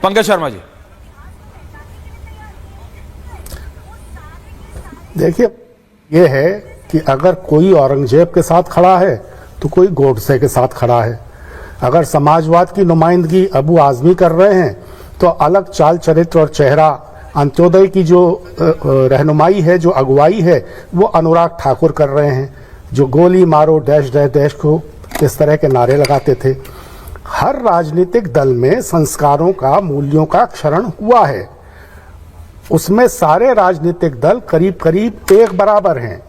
पंकज शर्मा जी। देखिए, ये है कि अगर कोई औरंगजेब के साथ खड़ा है तो कोई गोडसे के साथ खड़ा है। अगर समाजवाद की नुमाइंदगी अबू आजमी कर रहे हैं तो अलग चाल चरित्र और चेहरा, अंत्योदय की जो रहनुमाई है, जो अगुवाई है, वो अनुराग ठाकुर कर रहे हैं, जो गोली मारो डैश डैश डैश को इस तरह के नारे लगाते थे। हर राजनीतिक दल में संस्कारों का, मूल्यों का क्षरण हुआ है। उसमें सारे राजनीतिक दल करीब करीब एक बराबर हैं।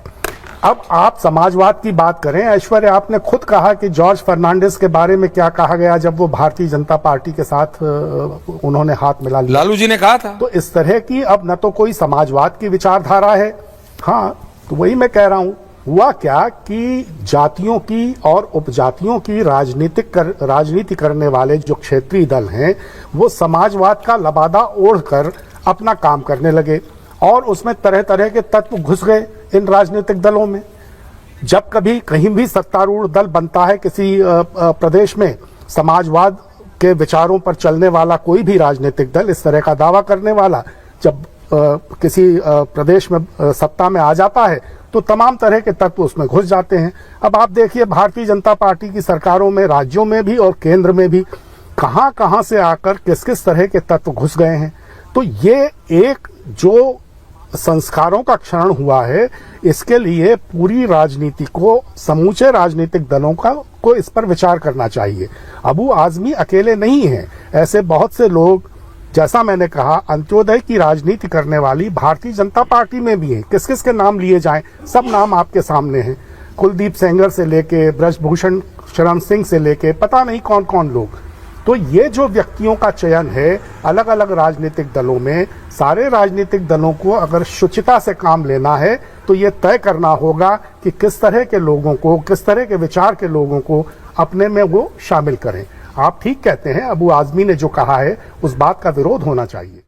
अब आप समाजवाद की बात करें, ऐश्वर्य, आपने खुद कहा कि जॉर्ज फर्नांडिस के बारे में क्या कहा गया जब वो भारतीय जनता पार्टी के साथ उन्होंने हाथ मिला लिया। लालू जी ने कहा था। तो इस तरह की अब न तो कोई समाजवाद की विचारधारा है। हाँ, तो वही मैं कह रहा हूं, हुआ क्या कि जातियों की और उपजातियों की राजनीति करने वाले जो क्षेत्रीय दल हैं, वो समाजवाद का लबादा ओढ़कर अपना काम करने लगे और उसमें तरह तरह के तत्व घुस गए इन राजनीतिक दलों में। जब कभी कहीं भी सत्तारूढ़ दल बनता है किसी प्रदेश में, समाजवाद के विचारों पर चलने वाला कोई भी राजनीतिक दल, इस तरह का दावा करने वाला, जब किसी प्रदेश में सत्ता में आ जाता है तो तमाम तरह के तत्व उसमें घुस जाते हैं। अब आप देखिए, भारतीय जनता पार्टी की सरकारों में, राज्यों में भी और केंद्र में भी कहां कहां से आकर किस किस तरह के तत्व घुस गए हैं। तो ये एक जो संस्कारों का क्षरण हुआ है, इसके लिए पूरी राजनीति को, समूचे राजनीतिक दलों को इस पर विचार करना चाहिए। अबू आजमी अकेले नहीं हैं, ऐसे बहुत से लोग, जैसा मैंने कहा, अंत्योदय की राजनीति करने वाली भारतीय जनता पार्टी में भी हैं। किस किस के नाम लिए जाएं, सब नाम आपके सामने हैं। कुलदीप सेंगर से लेके ब्रजभूषण शरण सिंह से लेके पता नहीं कौन कौन लोग। तो ये जो व्यक्तियों का चयन है अलग अलग राजनीतिक दलों में, सारे राजनीतिक दलों को अगर शुचिता से काम लेना है तो ये तय करना होगा कि किस तरह के लोगों को, किस तरह के विचार के लोगों को अपने में वो शामिल करें। आप ठीक कहते हैं, अबू आजमी ने जो कहा है उस बात का विरोध होना चाहिए।